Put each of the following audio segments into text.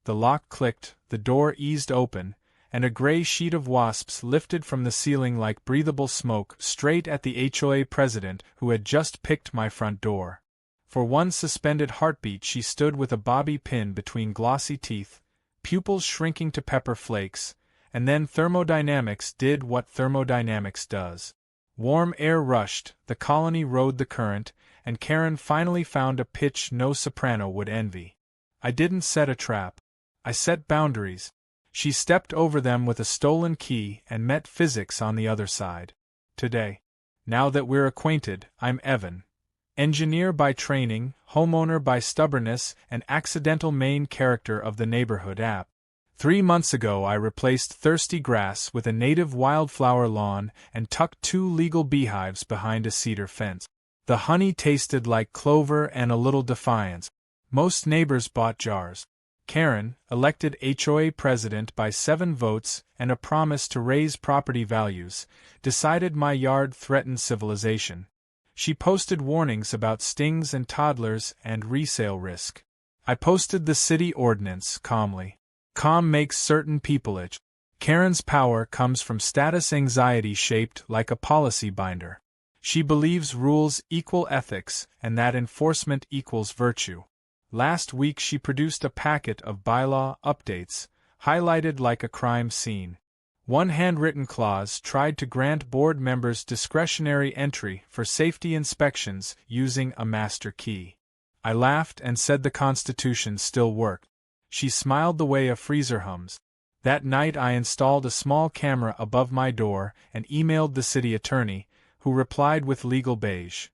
The lock clicked, the door eased open, and a gray sheet of wasps lifted from the ceiling like breathable smoke straight at the HOA president who had just picked my front door. For one suspended heartbeat she stood with a bobby pin between glossy teeth, pupils shrinking to pepper flakes, and then thermodynamics did what thermodynamics does. Warm air rushed, the colony rode the current, and Karen finally found a pitch no soprano would envy. I didn't set a trap. I set boundaries. She stepped over them with a stolen key and met physics on the other side. Today, now that we're acquainted, I'm Evan. Engineer by training, homeowner by stubbornness, and accidental main character of the neighborhood app. 3 months ago I replaced thirsty grass with a native wildflower lawn and tucked 2 legal beehives behind a cedar fence. The honey tasted like clover and a little defiance. Most neighbors bought jars. Karen, elected HOA president by 7 votes and a promise to raise property values, decided my yard threatened civilization. She posted warnings about stings and toddlers and resale risk. I posted the city ordinance calmly. Calm makes certain people itch. Karen's power comes from status anxiety shaped like a policy binder. She believes rules equal ethics and that enforcement equals virtue. Last week she produced a packet of bylaw updates, highlighted like a crime scene. One handwritten clause tried to grant board members discretionary entry for safety inspections using a master key. I laughed and said the Constitution still worked. She smiled the way a freezer hums. That night I installed a small camera above my door and emailed the city attorney, who replied with legal beige.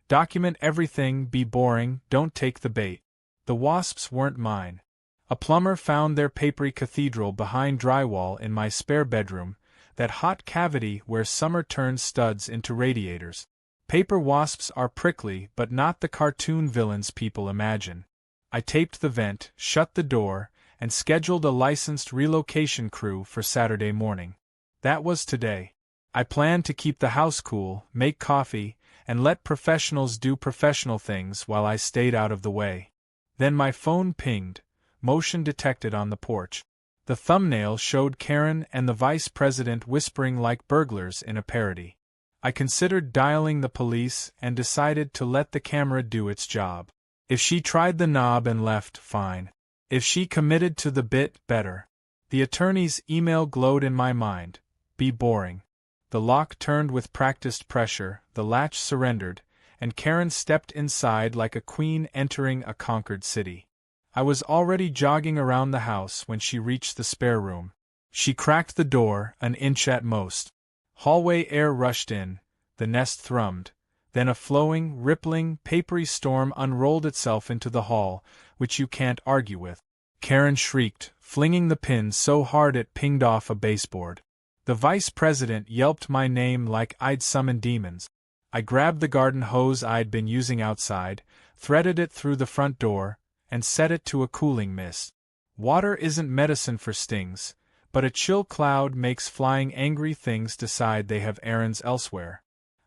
Document everything, be boring, don't take the bait. The wasps weren't mine. A plumber found their papery cathedral behind drywall in my spare bedroom, that hot cavity where summer turns studs into radiators. Paper wasps are prickly but not the cartoon villains people imagine. I taped the vent, shut the door, and scheduled a licensed relocation crew for Saturday morning. That was today. I planned to keep the house cool, make coffee, and let professionals do professional things while I stayed out of the way. Then my phone pinged, motion detected on the porch. The thumbnail showed Karen and the vice president whispering like burglars in a parody. I considered dialing the police and decided to let the camera do its job. If she tried the knob and left, fine. If she committed to the bit, better. The attorney's email glowed in my mind. Be boring. The lock turned with practiced pressure, the latch surrendered, and Karen stepped inside like a queen entering a conquered city. I was already jogging around the house when she reached the spare room. She cracked the door, an inch at most. Hallway air rushed in, the nest thrummed, then a flowing, rippling, papery storm unrolled itself into the hall, which you can't argue with. Karen shrieked, flinging the pin so hard it pinged off a baseboard. The vice president yelped my name like I'd summoned demons. I grabbed the garden hose I'd been using outside, threaded it through the front door, and set it to a cooling mist. Water isn't medicine for stings, but a chill cloud makes flying angry things decide they have errands elsewhere.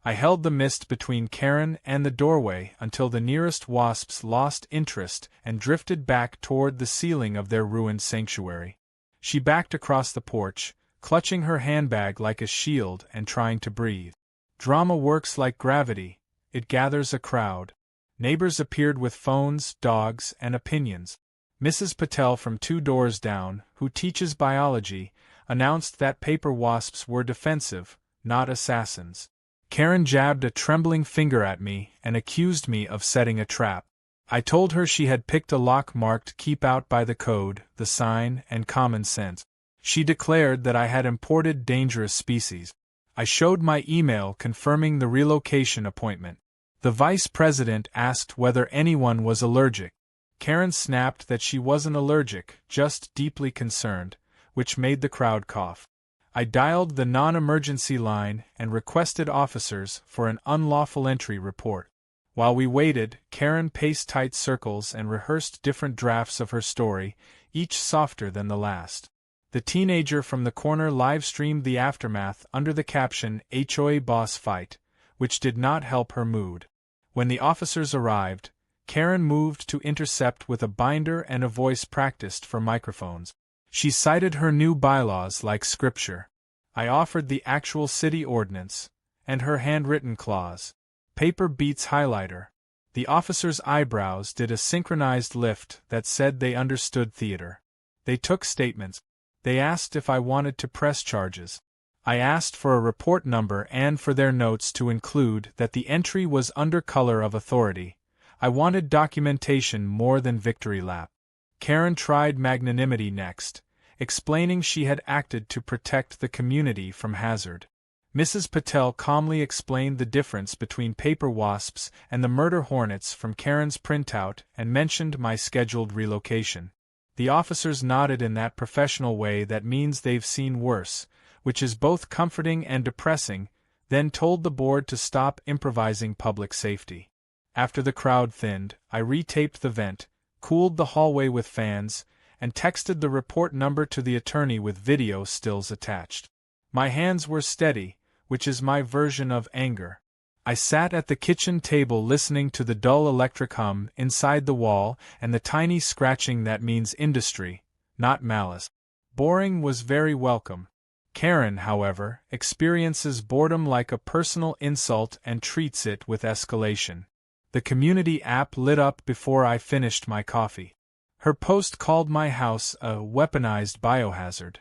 I held the mist between Karen and the doorway until the nearest wasps lost interest and drifted back toward the ceiling of their ruined sanctuary. She backed across the porch, clutching her handbag like a shield and trying to breathe. Drama works like gravity, it gathers a crowd. Neighbors appeared with phones, dogs, and opinions. Mrs. Patel from 2 doors down, who teaches biology, announced that paper wasps were defensive, not assassins. Karen jabbed a trembling finger at me and accused me of setting a trap. I told her she had picked a lock marked "Keep Out" by the code, the sign, and common sense. She declared that I had imported dangerous species. I showed my email confirming the relocation appointment. The vice president asked whether anyone was allergic. Karen snapped that she wasn't allergic, just deeply concerned, which made the crowd cough. I dialed the non-emergency line and requested officers for an unlawful entry report. While we waited, Karen paced tight circles and rehearsed different drafts of her story, each softer than the last. The teenager from the corner live-streamed the aftermath under the caption "HOA boss fight," which did not help her mood. When the officers arrived, Karen moved to intercept with a binder and a voice practiced for microphones. She cited her new bylaws like scripture. I offered the actual city ordinance, and her handwritten clause. Paper beats highlighter. The officers' eyebrows did a synchronized lift that said they understood theater. They took statements. They asked if I wanted to press charges. I asked for a report number and for their notes to include that the entry was under color of authority. I wanted documentation more than victory lap. Karen tried magnanimity next, explaining she had acted to protect the community from hazard. Mrs. Patel calmly explained the difference between paper wasps and the murder hornets from Karen's printout and mentioned my scheduled relocation. The officers nodded in that professional way that means they've seen worse, which is both comforting and depressing, then told the board to stop improvising public safety. After the crowd thinned, I retaped the vent, cooled the hallway with fans, and texted the report number to the attorney with video stills attached. My hands were steady, which is my version of anger. I sat at the kitchen table listening to the dull electric hum inside the wall and the tiny scratching that means industry, not malice. Boring was very welcome. Karen, however, experiences boredom like a personal insult and treats it with escalation. The community app lit up before I finished my coffee. Her post called my house a weaponized biohazard.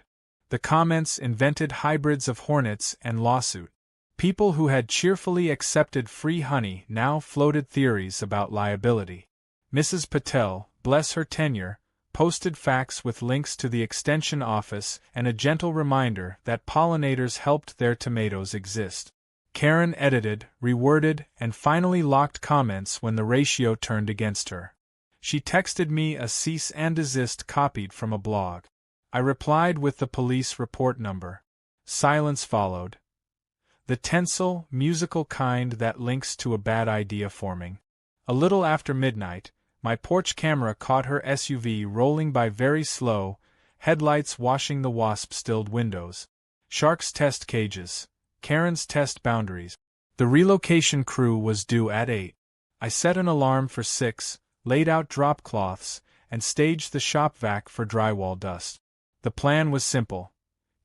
The comments invented hybrids of hornets and lawsuit. People who had cheerfully accepted free honey now floated theories about liability. Mrs. Patel, bless her tenure, posted facts with links to the extension office and a gentle reminder that pollinators helped their tomatoes exist. Karen edited, reworded, and finally locked comments when the ratio turned against her. She texted me a cease and desist copied from a blog. I replied with the police report number. Silence followed. The tensile, musical kind that links to a bad idea forming. A little after midnight, my porch camera caught her SUV rolling by very slow, headlights washing the wasp-stilled windows. Sharks test cages. Karen's test boundaries. The relocation crew was due at 8. I set an alarm for 6, laid out drop cloths, and staged the shop vac for drywall dust. The plan was simple.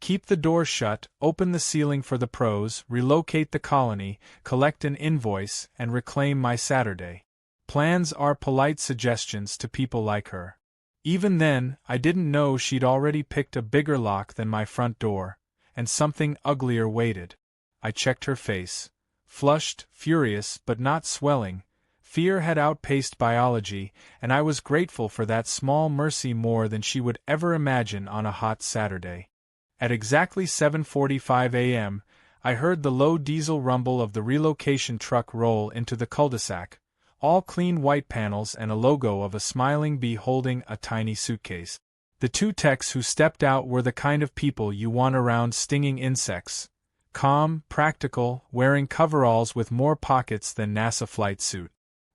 Keep the door shut, open the ceiling for the pros, relocate the colony, collect an invoice, and reclaim my Saturday. Plans are polite suggestions to people like her. Even then, I didn't know she'd already picked a bigger lock than my front door, and something uglier waited. I checked her face. Flushed, furious, but not swelling. Fear had outpaced biology, and I was grateful for that small mercy more than she would ever imagine on a hot Saturday. At exactly 7:45 a.m., I heard the low diesel rumble of the relocation truck roll into the cul-de-sac, all clean white panels and a logo of a smiling bee holding a tiny suitcase. The two techs who stepped out were the kind of people you want around stinging insects. Calm, practical, wearing coveralls with more pockets than NASA flight suit.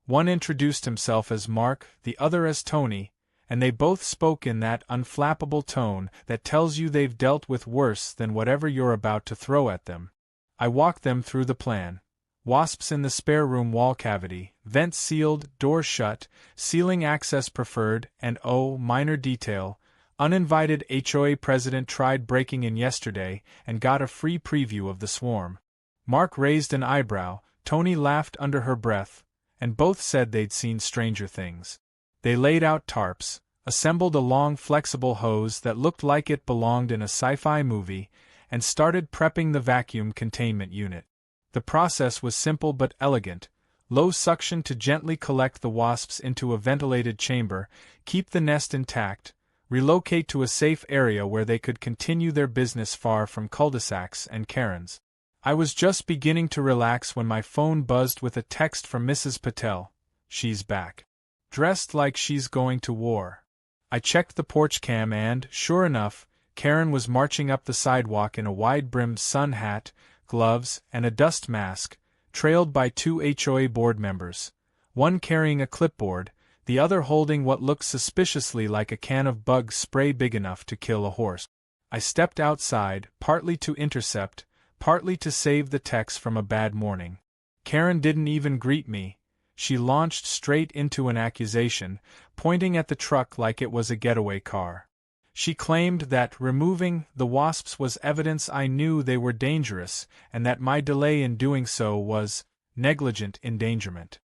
One introduced himself as Mark, the other as Tony, and they both spoke in that unflappable tone that tells you they've dealt with worse than whatever you're about to throw at them. I walked them through the plan. Wasps in the spare room wall cavity, vent sealed, door shut, ceiling access preferred, and minor detail. Uninvited HOA president tried breaking in yesterday and got a free preview of the swarm. Mark raised an eyebrow, Tony laughed under her breath, and both said they'd seen stranger things. They laid out tarps, assembled a long flexible hose that looked like it belonged in a sci-fi movie, and started prepping the vacuum containment unit. The process was simple but elegant. Low suction to gently collect the wasps into a ventilated chamber, keep the nest intact, relocate to a safe area where they could continue their business far from cul-de-sacs and Karens. I was just beginning to relax when my phone buzzed with a text from Mrs. Patel. She's back. Dressed like she's going to war. I checked the porch cam and, sure enough, Karen was marching up the sidewalk in a wide-brimmed sun hat, gloves, and a dust mask, trailed by two HOA board members, one carrying a clipboard, the other holding what looked suspiciously like a can of bug spray big enough to kill a horse. I stepped outside, partly to intercept, partly to save the techs from a bad morning. Karen didn't even greet me. She launched straight into an accusation, pointing at the truck like it was a getaway car. She claimed that removing the Wasps was evidence I knew they were dangerous and that my delay in doing so was negligent endangerment.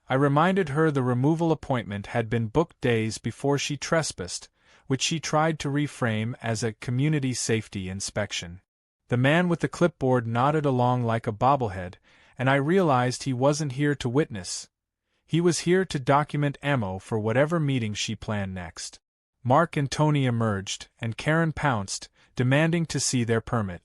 I reminded her the removal appointment had been booked days before she trespassed, which she tried to reframe as a community safety inspection. The man with the clipboard nodded along like a bobblehead, and I realized he wasn't here to witness. He was here to document ammo for whatever meeting she planned next. Mark and Tony emerged, and Karen pounced, demanding to see their permit.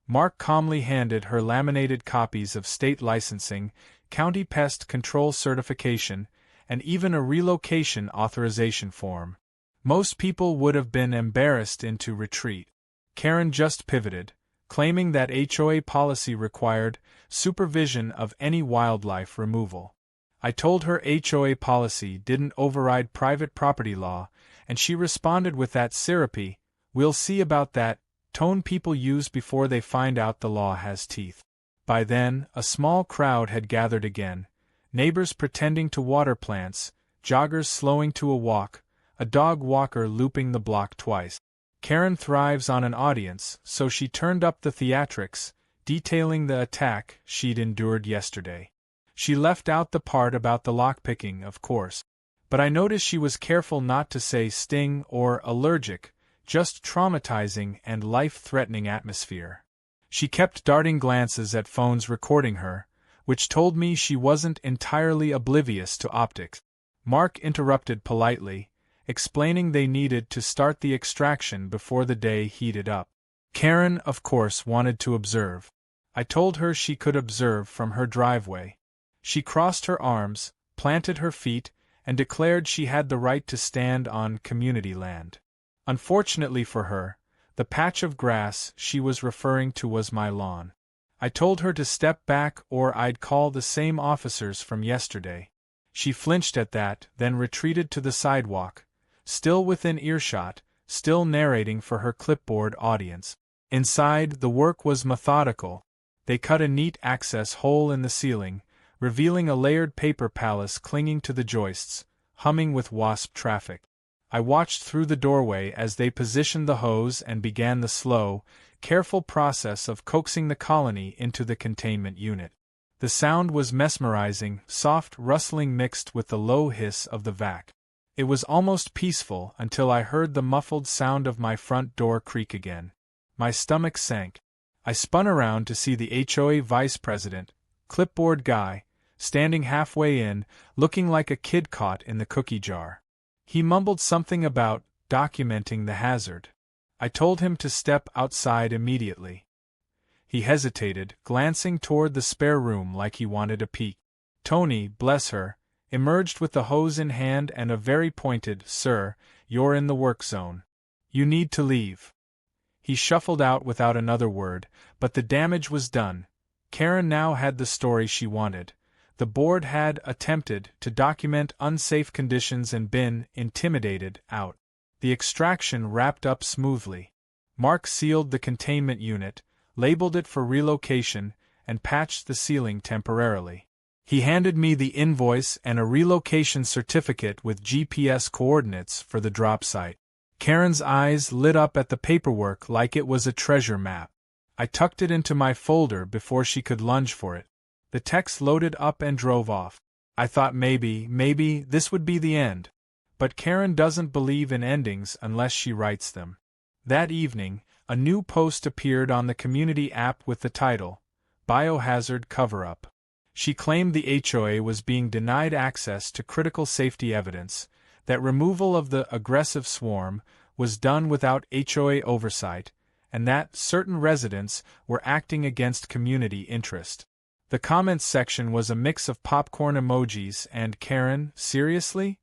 Mark calmly handed her laminated copies of state licensing, county pest control certification, and even a relocation authorization form. Most people would have been embarrassed into retreat. Karen just pivoted, claiming that HOA policy required supervision of any wildlife removal. I told her HOA policy didn't override private property law, and she responded with that syrupy, "We'll see about that," tone people use before they find out the law has teeth. By then, a small crowd had gathered again, neighbors pretending to water plants, joggers slowing to a walk, a dog walker looping the block twice. Karen thrives on an audience, so she turned up the theatrics, detailing the attack she'd endured yesterday. She left out the part about the lockpicking, of course, but I noticed she was careful not to say sting or allergic, just traumatizing and life-threatening atmosphere. She kept darting glances at phones recording her, which told me she wasn't entirely oblivious to optics. Mark interrupted politely, explaining they needed to start the extraction before the day heated up. Karen, of course, wanted to observe. I told her she could observe from her driveway. She crossed her arms, planted her feet, and declared she had the right to stand on community land. Unfortunately for her, the patch of grass she was referring to was my lawn. I told her to step back or I'd call the same officers from yesterday. She flinched at that, then retreated to the sidewalk, still within earshot, still narrating for her clipboard audience. Inside, the work was methodical. They cut a neat access hole in the ceiling, revealing a layered paper palace clinging to the joists, humming with wasp traffic. I watched through the doorway as they positioned the hose and began the slow, careful process of coaxing the colony into the containment unit. The sound was mesmerizing, soft rustling mixed with the low hiss of the vac. It was almost peaceful until I heard the muffled sound of my front door creak again. My stomach sank. I spun around to see the HOA vice president, clipboard guy, standing halfway in, looking like a kid caught in the cookie jar. He mumbled something about documenting the hazard. I told him to step outside immediately. He hesitated, glancing toward the spare room like he wanted a peek. Tony, bless her, emerged with the hose in hand and a very pointed, "Sir, you're in the work zone. You need to leave." He shuffled out without another word, but the damage was done. Karen now had the story she wanted. The board had attempted to document unsafe conditions and been intimidated out. The extraction wrapped up smoothly. Mark sealed the containment unit, labeled it for relocation, and patched the ceiling temporarily. He handed me the invoice and a relocation certificate with GPS coordinates for the drop site. Karen's eyes lit up at the paperwork like it was a treasure map. I tucked it into my folder before she could lunge for it. The text loaded up and drove off. I thought maybe this would be the end. But Karen doesn't believe in endings unless she writes them. That evening, a new post appeared on the community app with the title, Biohazard Cover-Up. She claimed the HOA was being denied access to critical safety evidence, that removal of the aggressive swarm was done without HOA oversight, and that certain residents were acting against community interest. The comments section was a mix of popcorn emojis and Karen, seriously?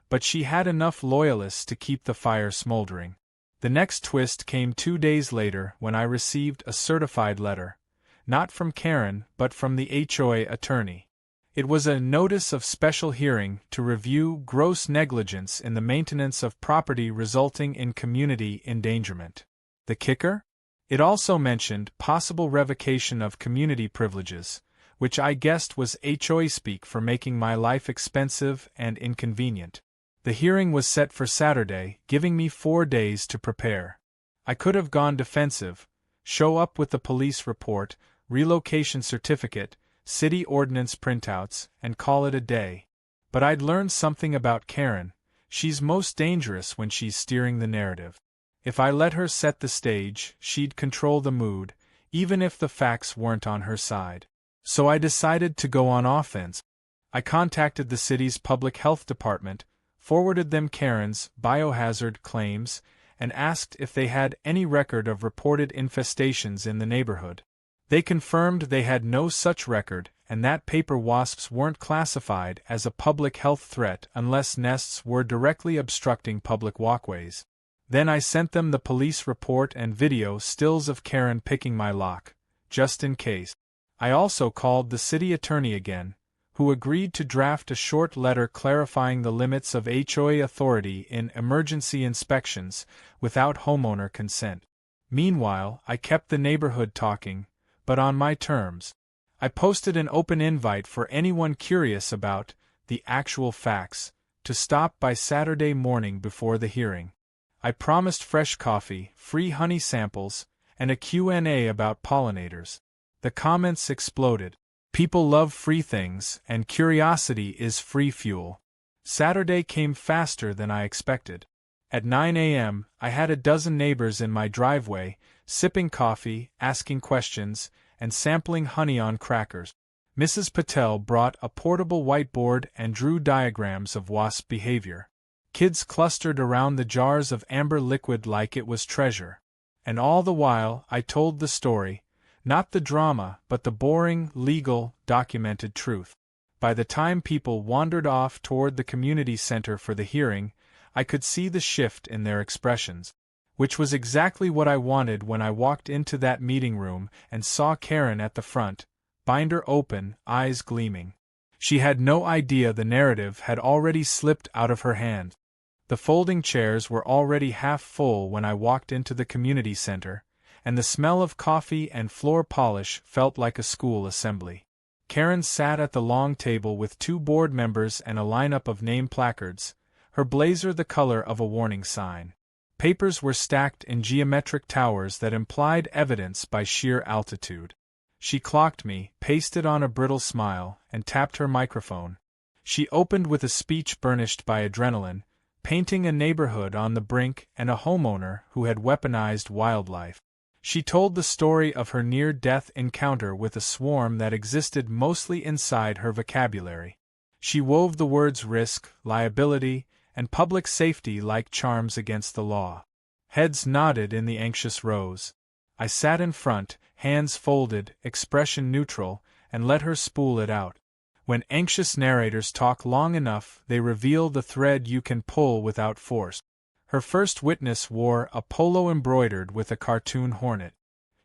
But she had enough loyalists to keep the fire smoldering. The next twist came 2 days later when I received a certified letter, not from Karen but from the HOA attorney. It was a notice of special hearing to review gross negligence in the maintenance of property resulting in community endangerment. The kicker? It also mentioned possible revocation of community privileges, which I guessed was HOA speak for making my life expensive and inconvenient. The hearing was set for Saturday, giving me 4 days to prepare. I could have gone defensive, show up with the police report, relocation certificate, city ordinance printouts, and call it a day. But I'd learned something about Karen. She's most dangerous when she's steering the narrative. If I let her set the stage, she'd control the mood, even if the facts weren't on her side. So I decided to go on offense. I contacted the city's public health department, forwarded them Karen's biohazard claims, and asked if they had any record of reported infestations in the neighborhood. They confirmed they had no such record and that paper wasps weren't classified as a public health threat unless nests were directly obstructing public walkways. Then I sent them the police report and video stills of Karen picking my lock, just in case. I also called the city attorney again, who agreed to draft a short letter clarifying the limits of HOA authority in emergency inspections without homeowner consent. Meanwhile, I kept the neighborhood talking, but on my terms. I posted an open invite for anyone curious about the actual facts to stop by Saturday morning before the hearing. I promised fresh coffee, free honey samples, and a Q&A about pollinators. The comments exploded. People love free things, and curiosity is free fuel. Saturday came faster than I expected. At 9 a.m., I had a dozen neighbors in my driveway, sipping coffee, asking questions, and sampling honey on crackers. Mrs. Patel brought a portable whiteboard and drew diagrams of wasp behavior. Kids clustered around the jars of amber liquid like it was treasure. And all the while, I told the story, not the drama, but the boring, legal, documented truth. By the time people wandered off toward the community center for the hearing, I could see the shift in their expressions. Which was exactly what I wanted when I walked into that meeting room and saw Karen at the front, binder open, eyes gleaming. She had no idea the narrative had already slipped out of her hand. The folding chairs were already half full when I walked into the community center, and the smell of coffee and floor polish felt like a school assembly. Karen sat at the long table with 2 board members and a lineup of name placards, her blazer the color of a warning sign. Papers were stacked in geometric towers that implied evidence by sheer altitude. She clocked me, pasted on a brittle smile, and tapped her microphone. She opened with a speech burnished by adrenaline, painting a neighborhood on the brink and a homeowner who had weaponized wildlife. She told the story of her near-death encounter with a swarm that existed mostly inside her vocabulary. She wove the words risk, liability, and public safety like charms against the law. Heads nodded in the anxious rows. I sat in front, hands folded, expression neutral, and let her spool it out. When anxious narrators talk long enough, they reveal the thread you can pull without force. Her first witness wore a polo embroidered with a cartoon hornet.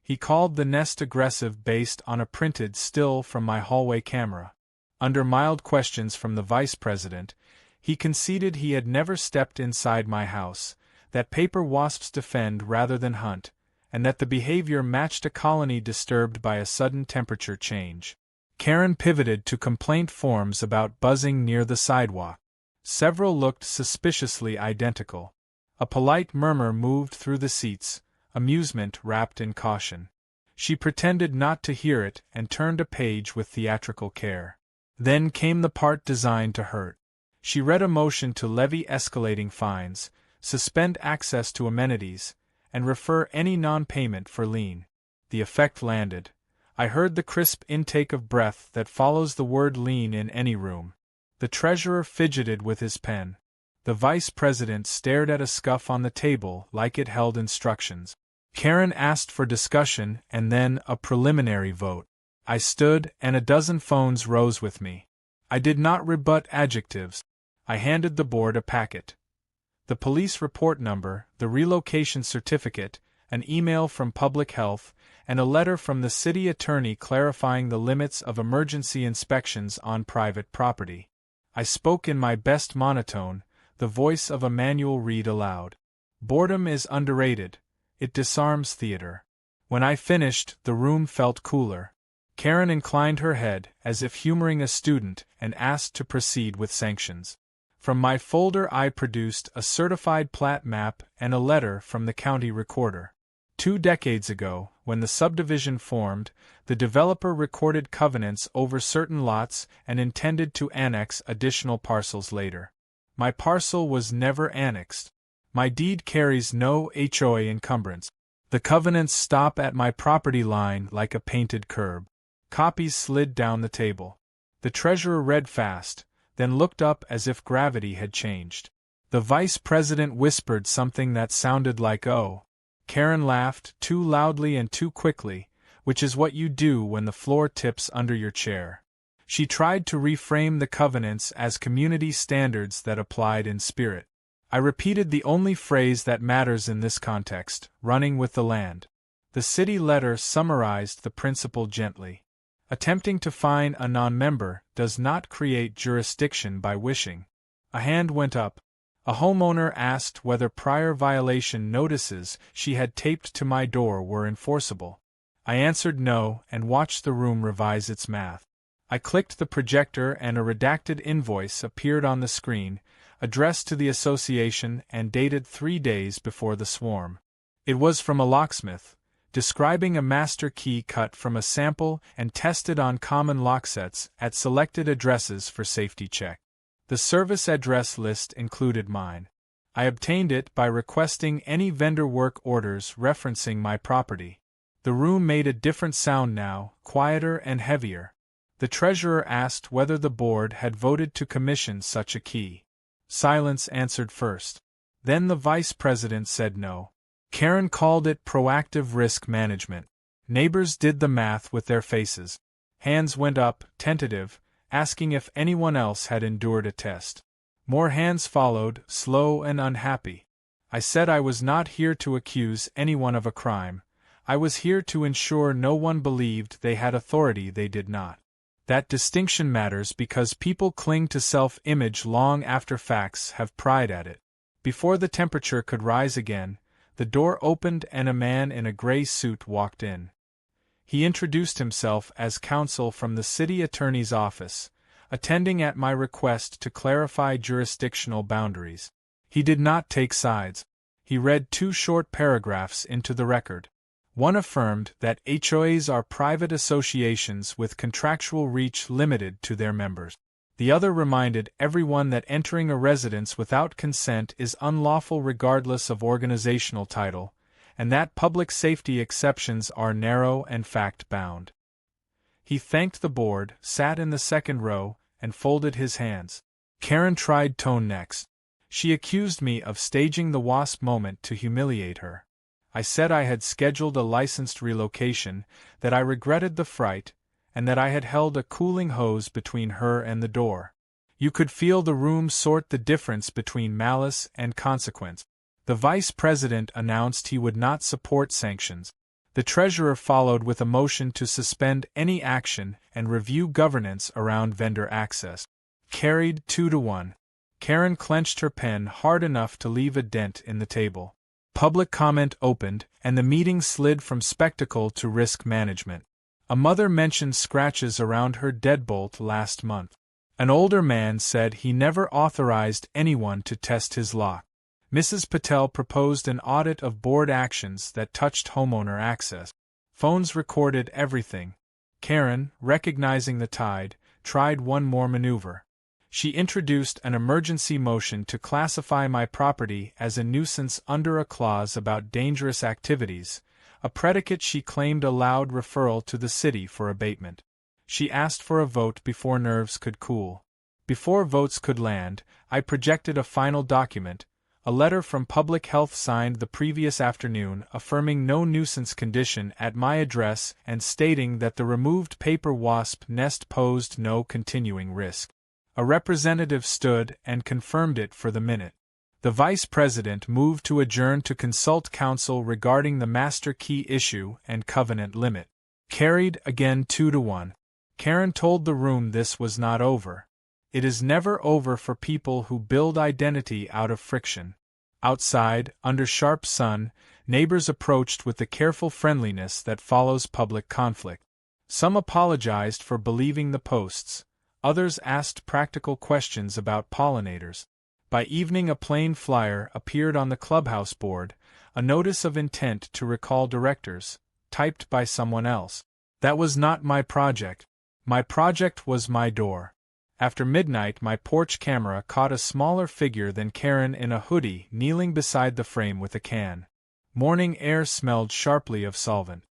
He called the nest aggressive based on a printed still from my hallway camera. Under mild questions from the vice president, he conceded he had never stepped inside my house, that paper wasps defend rather than hunt, and that the behavior matched a colony disturbed by a sudden temperature change. Karen pivoted to complaint forms about buzzing near the sidewalk. Several looked suspiciously identical. A polite murmur moved through the seats, amusement wrapped in caution. She pretended not to hear it and turned a page with theatrical care. Then came the part designed to hurt. She read a motion to levy escalating fines, suspend access to amenities, and refer any non-payment for lien. The effect landed. I heard the crisp intake of breath that follows the word lien in any room. The treasurer fidgeted with his pen. The vice president stared at a scuff on the table like it held instructions. Karen asked for discussion and then a preliminary vote. I stood, and a dozen phones rose with me. I did not rebut adjectives. I handed the board a packet. The police report number, the relocation certificate, an email from public health, and a letter from the city attorney clarifying the limits of emergency inspections on private property. I spoke in my best monotone, the voice of a manual read aloud. Boredom is underrated. It disarms theater. When I finished, the room felt cooler. Karen inclined her head, as if humoring a student, and asked to proceed with sanctions. From my folder I produced a certified plat map and a letter from the county recorder. 2 decades ago, when the subdivision formed, the developer recorded covenants over certain lots and intended to annex additional parcels later. My parcel was never annexed. My deed carries no HOA encumbrance. The covenants stop at my property line like a painted curb. Copies slid down the table. The treasurer read fast, then looked up as if gravity had changed. The vice president whispered something that sounded like "oh." Karen laughed, too loudly and too quickly, which is what you do when the floor tips under your chair. She tried to reframe the covenants as community standards that applied in spirit. I repeated the only phrase that matters in this context, running with the land. The city letter summarized the principle gently. Attempting to fine a non-member does not create jurisdiction by wishing. A hand went up. A homeowner asked whether prior violation notices she had taped to my door were enforceable. I answered no and watched the room revise its math. I clicked the projector and a redacted invoice appeared on the screen, addressed to the association and dated 3 days before the swarm. It was from a locksmith, describing a master key cut from a sample and tested on common lock sets at selected addresses for safety check. The service address list included mine. I obtained it by requesting any vendor work orders referencing my property. The room made a different sound now, quieter and heavier. The treasurer asked whether the board had voted to commission such a key. Silence answered first. Then the vice president said no. Karen called it proactive risk management. Neighbors did the math with their faces. Hands went up, tentative, asking if anyone else had endured a test. More hands followed, slow and unhappy. I said I was not here to accuse anyone of a crime. I was here to ensure no one believed they had authority they did not. That distinction matters because people cling to self-image long after facts have pried at it. Before the temperature could rise again, the door opened and a man in a gray suit walked in. He introduced himself as counsel from the city attorney's office, attending at my request to clarify jurisdictional boundaries. He did not take sides. He read 2 short paragraphs into the record. One affirmed that HOAs are private associations with contractual reach limited to their members. The other reminded everyone that entering a residence without consent is unlawful regardless of organizational title, and that public safety exceptions are narrow and fact-bound. He thanked the board, sat in the second row, and folded his hands. Karen tried tone next. She accused me of staging the Wasp moment to humiliate her. I said I had scheduled a licensed relocation, that I regretted the fright, and that I had held a cooling hose between her and the door. You could feel the room sort the difference between malice and consequence. The vice president announced he would not support sanctions. The treasurer followed with a motion to suspend any action and review governance around vendor access. Carried 2-1. Karen clenched her pen hard enough to leave a dent in the table. Public comment opened, and the meeting slid from spectacle to risk management. A mother mentioned scratches around her deadbolt last month. An older man said he never authorized anyone to test his lock. Mrs. Patel proposed an audit of board actions that touched homeowner access. Phones recorded everything. Karen, recognizing the tide, tried one more maneuver. She introduced an emergency motion to classify my property as a nuisance under a clause about dangerous activities, a predicate she claimed allowed referral to the city for abatement. She asked for a vote before nerves could cool. Before votes could land, I projected a final document, a letter from Public Health signed the previous afternoon affirming no nuisance condition at my address and stating that the removed paper wasp nest posed no continuing risk. A representative stood and confirmed it for the minute. The vice president moved to adjourn to consult counsel regarding the master key issue and covenant limit. Carried again 2-1. Karen told the room this was not over. It is never over for people who build identity out of friction. Outside, under sharp sun, neighbors approached with the careful friendliness that follows public conflict. Some apologized for believing the posts, others asked practical questions about pollinators. By evening a plain flyer appeared on the clubhouse board, a notice of intent to recall directors, typed by someone else. That was not my project. My project was my door. After midnight my porch camera caught a smaller figure than Karen in a hoodie kneeling beside the frame with a can. Morning air smelled sharply of solvent.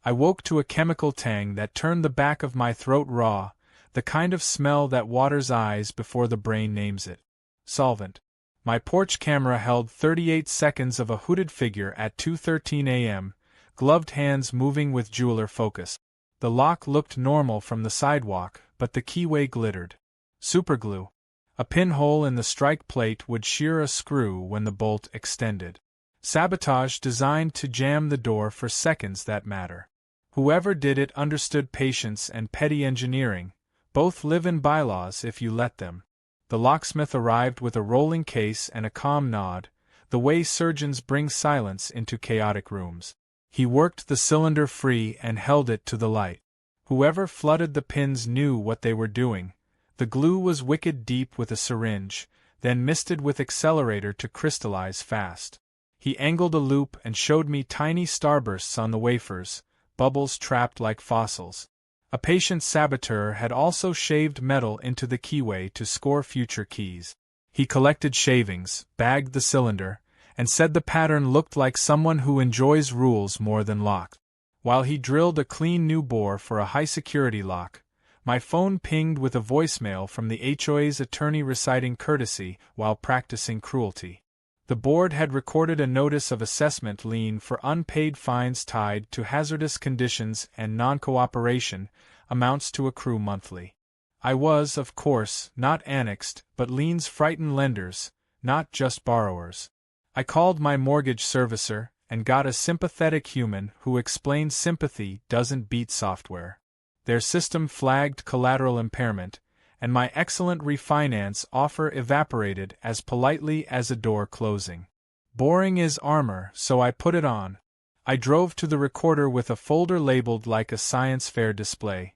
I woke to a chemical tang that turned the back of my throat raw, the kind of smell that waters eyes before the brain names it. Solvent. My porch camera held 38 seconds of a hooded figure at 2:13 a.m., gloved hands moving with jeweler focus. The lock looked normal from the sidewalk, but the keyway glittered. Superglue. A pinhole in the strike plate would shear a screw when the bolt extended. Sabotage designed to jam the door for seconds that matter. Whoever did it understood patience and petty engineering. Both live in bylaws if you let them. The locksmith arrived with a rolling case and a calm nod, the way surgeons bring silence into chaotic rooms. He worked the cylinder free and held it to the light. Whoever flooded the pins knew what they were doing. The glue was wicked deep with a syringe, then misted with accelerator to crystallize fast. He angled a loop and showed me tiny starbursts on the wafers, bubbles trapped like fossils. A patient saboteur had also shaved metal into the keyway to score future keys. He collected shavings, bagged the cylinder, and said the pattern looked like someone who enjoys rules more than locks. While he drilled a clean new bore for a high-security lock, my phone pinged with a voicemail from the HOA's attorney reciting courtesy while practicing cruelty. The board had recorded a notice of assessment lien for unpaid fines tied to hazardous conditions and non-cooperation, amounts to accrue monthly. I was, of course, not annexed, but liens frighten lenders, not just borrowers. I called my mortgage servicer and got a sympathetic human who explained sympathy doesn't beat software. Their system flagged collateral impairment, and my excellent refinance offer evaporated as politely as a door closing. Boring is armor, so I put it on. I drove to the recorder with a folder labeled like a science fair display.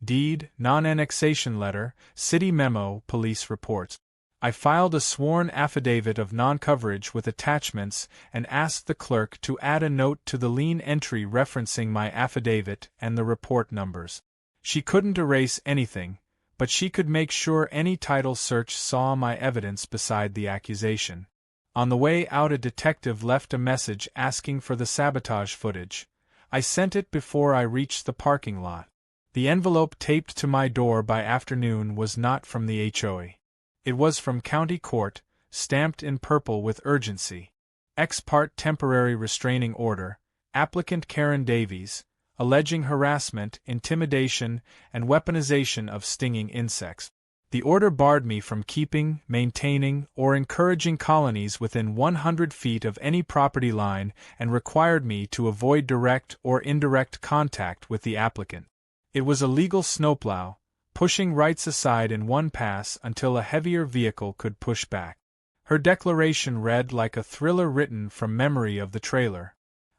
Deed, non-annexation letter, city memo, police reports. I filed a sworn affidavit of non-coverage with attachments and asked the clerk to add a note to the lien entry referencing my affidavit and the report numbers. She couldn't erase anything, but she could make sure any title search saw my evidence beside the accusation. On the way out a detective left a message asking for the sabotage footage. I sent it before I reached the parking lot. The envelope taped to my door by afternoon was not from the HOA. It was from County Court, stamped in purple with urgency. Ex parte temporary restraining order, applicant Karen Davies, alleging harassment, intimidation, and weaponization of stinging insects. The order barred me from keeping, maintaining, or encouraging colonies within 100 feet of any property line and required me to avoid direct or indirect contact with the applicant. It was a legal snowplow, pushing rights aside in one pass until a heavier vehicle could push back. Her declaration read like a thriller written from memory of the trailer.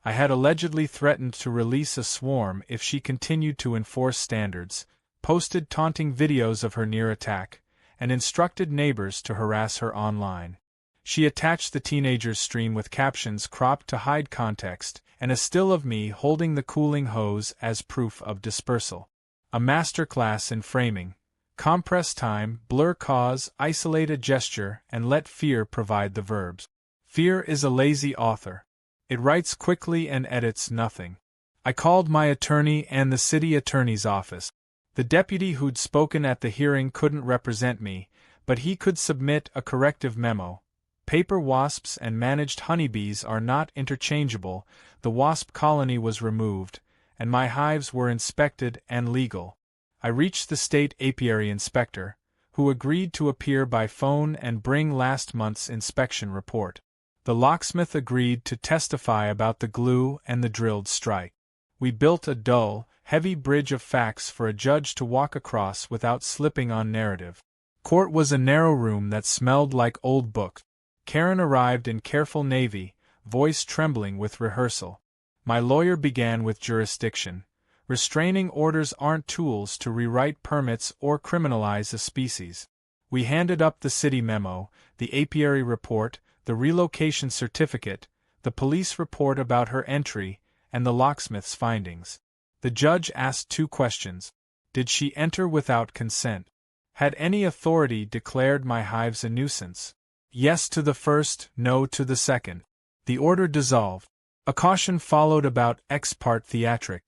I had allegedly threatened to release a swarm if she continued to enforce standards, posted taunting videos of her near attack, and instructed neighbors to harass her online. She attached the teenager's stream with captions cropped to hide context, and a still of me holding the cooling hose as proof of dispersal. A masterclass in framing. Compress time, blur cause, isolate a gesture, and let fear provide the verbs. Fear is a lazy author. It writes quickly and edits nothing. I called my attorney and the city attorney's office. The deputy who'd spoken at the hearing couldn't represent me, but he could submit a corrective memo. Paper wasps and managed honeybees are not interchangeable. The wasp colony was removed, and my hives were inspected and legal. I reached the state apiary inspector, who agreed to appear by phone and bring last month's inspection report. The locksmith agreed to testify about the glue and the drilled strike. We built a dull, heavy bridge of facts for a judge to walk across without slipping on narrative. Court was a narrow room that smelled like old books. Karen arrived in careful navy, voice trembling with rehearsal. My lawyer began with jurisdiction, Restraining orders aren't tools to rewrite permits or criminalize a species. We handed up the city memo, the apiary report, the relocation certificate, the police report about her entry, and the locksmith's findings. The judge asked 2 questions. Did she enter without consent? Had any authority declared my hives a nuisance? Yes to the first, no to the second. The order dissolved. A caution followed about ex parte theatric.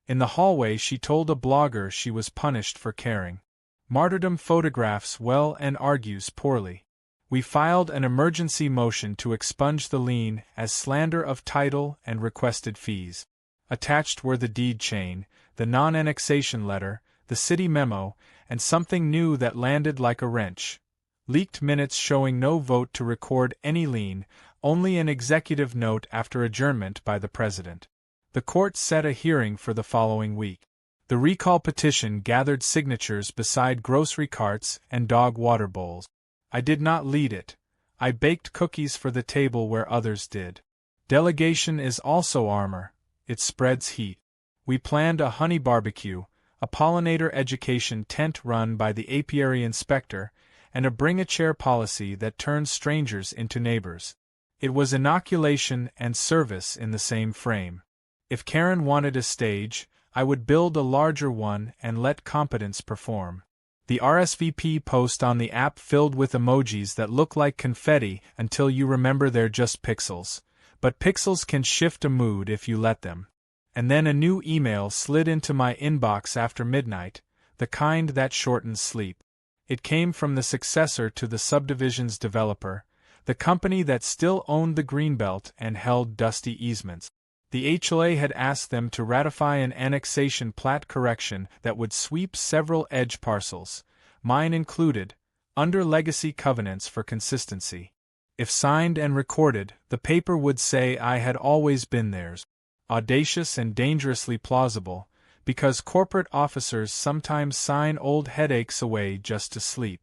In the hallway she told a blogger she was punished for caring. Martyrdom photographs well and argues poorly. We filed an emergency motion to expunge the lien as slander of title and requested fees. Attached were the deed chain, the non-annexation letter, the city memo, and something new that landed like a wrench. Leaked minutes showing no vote to record any lien, only an executive note after adjournment by the president. The court set a hearing for the following week. The recall petition gathered signatures beside grocery carts and dog water bowls. I did not lead it. I baked cookies for the table where others did. Delegation is also armor. It spreads heat. We planned a honey barbecue, a pollinator education tent run by the apiary inspector, and a bring-a-chair policy that turns strangers into neighbors. It was inoculation and service in the same frame. If Karen wanted a stage, I would build a larger one and let competence perform. The RSVP post on the app filled with emojis that look like confetti until you remember they're just pixels. But pixels can shift a mood if you let them. And then a new email slid into my inbox after midnight, the kind that shortens sleep. It came from the successor to the subdivision's developer, the company that still owned the Greenbelt and held dusty easements. The HOA had asked them to ratify an annexation plat correction that would sweep several edge parcels, mine included, under legacy covenants for consistency. If signed and recorded, the paper would say I had always been theirs. Audacious and dangerously plausible, because corporate officers sometimes sign old headaches away just to sleep.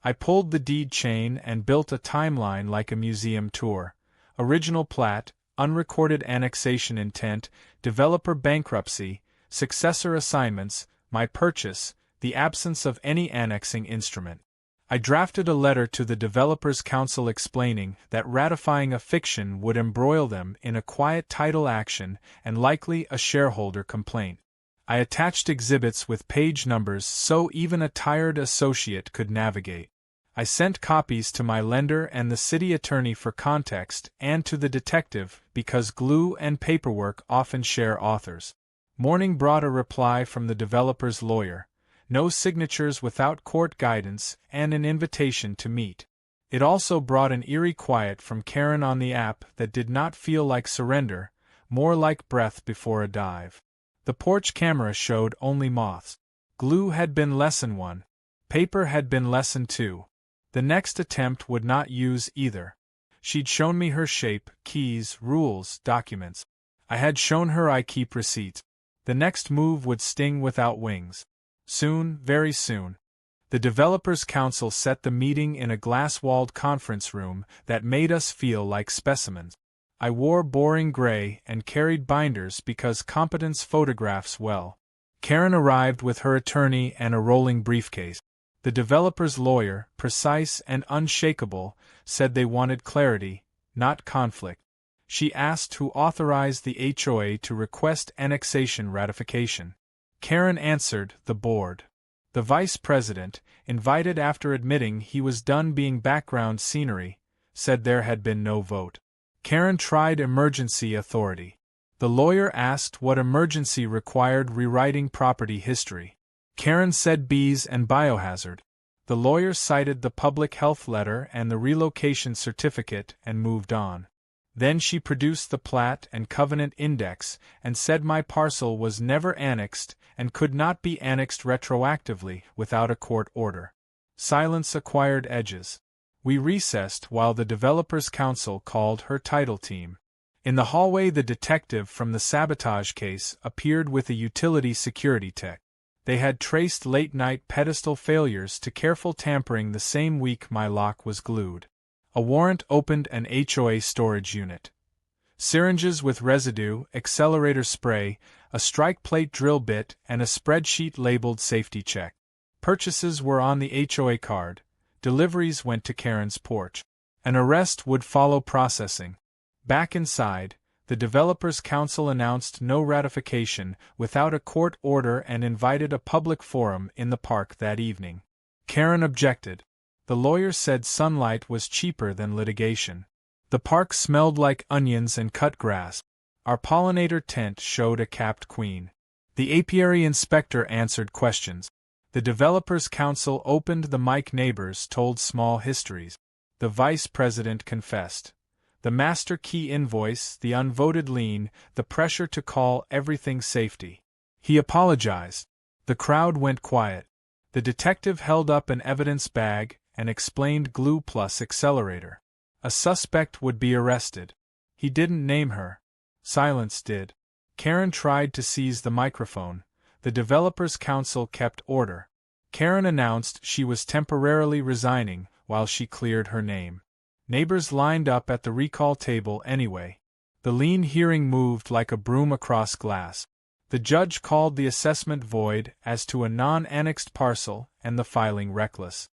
I pulled the deed chain and built a timeline like a museum tour. Original plat, unrecorded annexation intent, developer bankruptcy, successor assignments, my purchase, the absence of any annexing instrument. I drafted a letter to the Developers Council explaining that ratifying a fiction would embroil them in a quiet title action and likely a shareholder complaint. I attached exhibits with page numbers so even a tired associate could navigate. I sent copies to my lender and the city attorney for context and to the detective because glue and paperwork often share authors. Morning brought a reply from the developer's lawyer. No signatures without court guidance, and an invitation to meet. It also brought an eerie quiet from Karen on the app that did not feel like surrender, more like breath before a dive. The porch camera showed only moths. Glue had been lesson 1. Paper had been lesson 2. The next attempt would not use either. She'd shown me her shape, keys, rules, documents. I had shown her I keep receipts. The next move would sting without wings. Soon, very soon. The Developers Council set the meeting in a glass-walled conference room that made us feel like specimens. I wore boring gray and carried binders because competence photographs well. Karen arrived with her attorney and a rolling briefcase. The developer's lawyer, precise and unshakable, said they wanted clarity, not conflict. She asked who authorized the HOA to request annexation ratification. Karen answered, the board. The vice president, invited after admitting he was done being background scenery, said there had been no vote. Karen tried emergency authority. The lawyer asked what emergency required rewriting property history. Karen said bees and biohazard. The lawyer cited the public health letter and the relocation certificate and moved on. Then she produced the plat and covenant index and said my parcel was never annexed and could not be annexed retroactively without a court order. Silence acquired edges. We recessed while the Developers Council called her title team. In the hallway the detective from the Sabotage case appeared with a utility security tech. They had traced late-night pedestal failures to careful tampering the same week my lock was glued. A warrant opened an HOA storage unit. syringes with residue, accelerator spray, a strike plate drill bit, and a spreadsheet labeled safety check. Purchases were on the HOA card. Deliveries went to Karen's porch. An arrest would follow processing. Back inside, the Developers Council announced no ratification without a court order and invited a public forum in the park that evening. Karen objected. The lawyer said sunlight was cheaper than litigation. The park smelled like onions and cut grass. Our pollinator tent showed a capped queen. The apiary inspector answered questions. The Developers Council opened the mic. Neighbors told small histories. The vice president confessed. The master key invoice, the unvoted lien, the pressure to call everything safety. He apologized. The crowd went quiet. The detective held up an evidence bag and explained glue plus accelerator. A suspect would be arrested. He didn't name her. Silence did. Karen tried to seize the microphone. The Developers Council kept order. Karen announced she was temporarily resigning while she cleared her name. Neighbors lined up at the recall table anyway. The lien hearing moved like a broom across glass. The judge called the assessment void as to a non-annexed parcel and the filing reckless.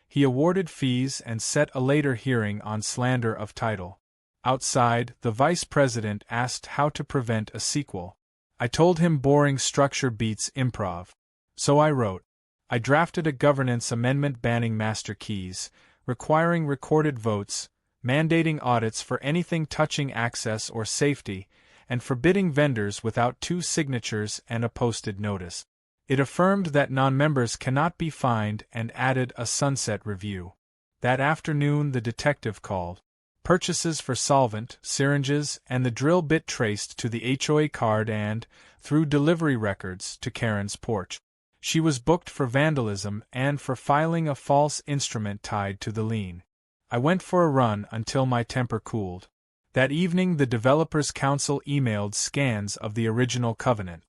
He awarded fees and set a later hearing on slander of title. Outside, the vice president asked how to prevent a sequel. I told him boring structure beats improv. So I wrote. I drafted a governance amendment banning master keys, requiring recorded votes, mandating audits for anything touching access or safety, and forbidding vendors without 2 signatures and a posted notice. It affirmed that non-members cannot be fined and added a sunset review. That afternoon the detective called. Purchases for solvent, syringes, and the drill bit traced to the HOA card and, through delivery records, to Karen's porch. She was booked for vandalism and for filing a false instrument tied to the lien. I went for a run until my temper cooled. That evening the Developers Council emailed scans of the original covenant.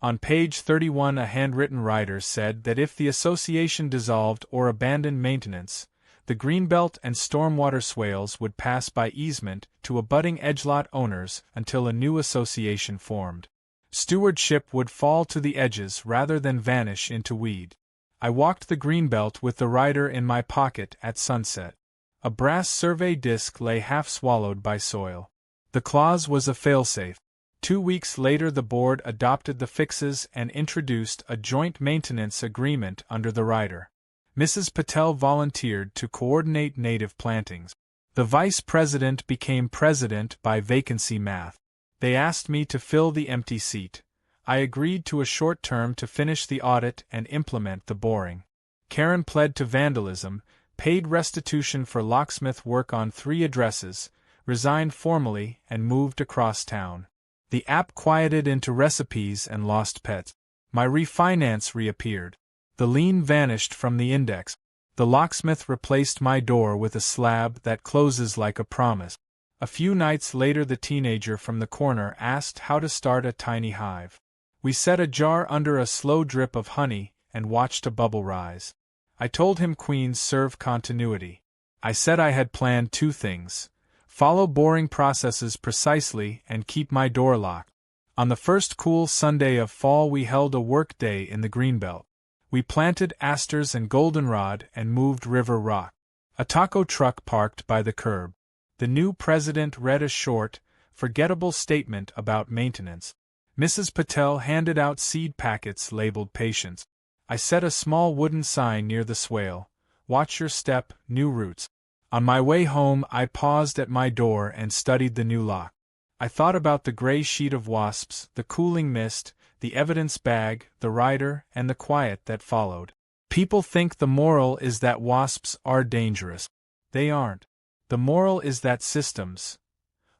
On page 31 a handwritten rider said that if the association dissolved or abandoned maintenance, the greenbelt and stormwater swales would pass by easement to abutting edgelot owners until a new association formed. Stewardship would fall to the edges rather than vanish into weed. I walked the greenbelt with the rider in my pocket at sunset. A brass survey disc lay half swallowed by soil. The clause was a failsafe. 2 weeks later the board adopted the fixes and introduced a joint maintenance agreement under the rider. Mrs. Patel volunteered to coordinate native plantings. The vice president became president by vacancy math. They asked me to fill the empty seat. I agreed to a short term to finish the audit and implement the boring. Karen pled to vandalism, paid restitution for locksmith work on 3 addresses, resigned formally, and moved across town. The app quieted into recipes and lost pets. My refinance reappeared. The lien vanished from the index. The locksmith replaced my door with a slab that closes like a promise. A few nights later the teenager from the corner asked how to start a tiny hive. We set a jar under a slow drip of honey and watched a bubble rise. I told him queens serve continuity. I said I had planned 2 things: follow boring processes precisely and keep my door locked. On the first cool Sunday of fall we held a work day in the Greenbelt. We planted asters and goldenrod and moved river rock. A taco truck parked by the curb. The new president read a short, forgettable statement about maintenance. Mrs. Patel handed out seed packets labeled patience. I set a small wooden sign near the swale. Watch your step, new roots. On my way home I paused at my door and studied the new lock. I thought about the gray sheet of wasps, the cooling mist, the evidence bag, the rider, and the quiet that followed. People think the moral is that wasps are dangerous. They aren't. The moral is that systems,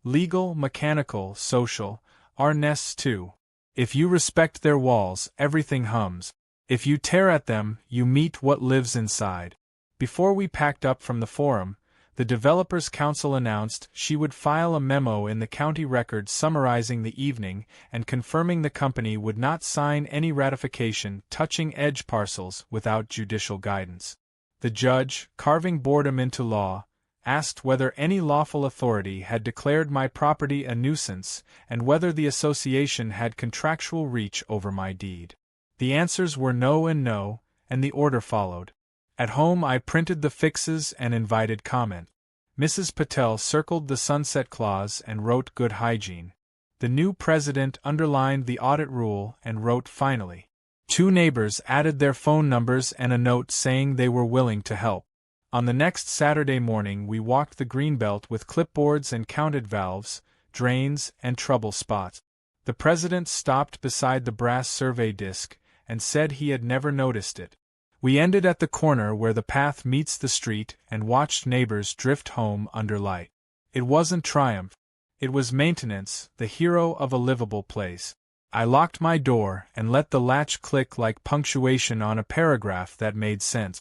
legal, mechanical, social, are nests too. If you respect their walls, everything hums. If you tear at them, you meet what lives inside. Before we packed up from the forum, the Developers Council announced she would file a memo in the county record summarizing the evening and confirming the company would not sign any ratification touching edge parcels without judicial guidance. The judge, carving boredom into law, asked whether any lawful authority had declared my property a nuisance, and whether the association had contractual reach over my deed. The answers were no and no, and the order followed. At home I printed the fixes and invited comment. Mrs. Patel circled the sunset clause and wrote good hygiene. The new president underlined the audit rule and wrote finally. 2 neighbors added their phone numbers and a note saying they were willing to help. On the next Saturday morning we walked the greenbelt with clipboards and counted valves, drains, and trouble spots. The president stopped beside the brass survey disc and said he had never noticed it. We ended at the corner where the path meets the street and watched neighbors drift home under light. It wasn't triumph. It was maintenance, the hero of a livable place. I locked my door and let the latch click like punctuation on a paragraph that made sense.